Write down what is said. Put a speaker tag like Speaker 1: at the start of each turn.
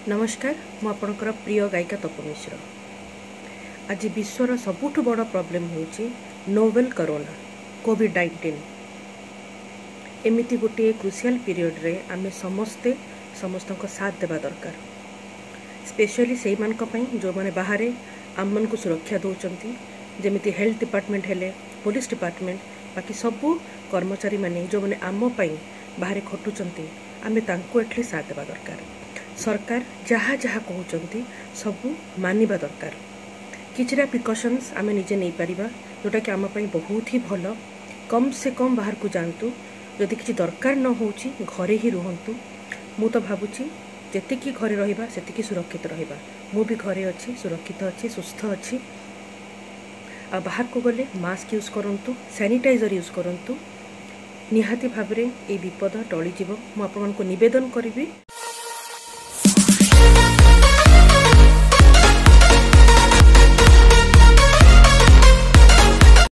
Speaker 1: नमस्कार मु आपणकर प्रिय गायिका तपु मिश्र। आज विश्वर सबुठ बड़ प्रॉब्लम होची नोवेल कोरोना कोविड-19। एमिति गोटे क्रुशियल पीरियड रे आमे समस्ते समस्त को साथ देवा दरकार, स्पेशली से मानक पई जो माने बाहर आम मन को सुरक्षा दौरान जमीती हेल्थ डिपार्टमेंट हेले पुलिस डिपार्टमेंट बाकी सबू कर्मचारी माने जो माने आम पई बाहर खटुचंती आमे तांको एटली साथ देवा दरकार। सरकार जहाँ जहाँ कहते सबू मानिबा दरकार। किछिटा प्रिकॉशंस आमे निजे नहीं पारिबा जोटा कि आम पई बहुत ही भल। कम से कम बाहर को जानतु, जदि किछि दरकार न होची घरे ही रुहंतु। मु तो भाबुची जेतिकी घरे रहिबा सेतिकी सुरक्षित रहिबा। मु भी घरे अच्छी सुरक्षित अच्छी सुस्थ अच्छी। आ बाहर को गले मास्क यूज करंतु, सैनिटाइजर यूज करंतु। निहाती भाबरे ए विपद टळी जीव। मु आपन को निवेदन करिबी।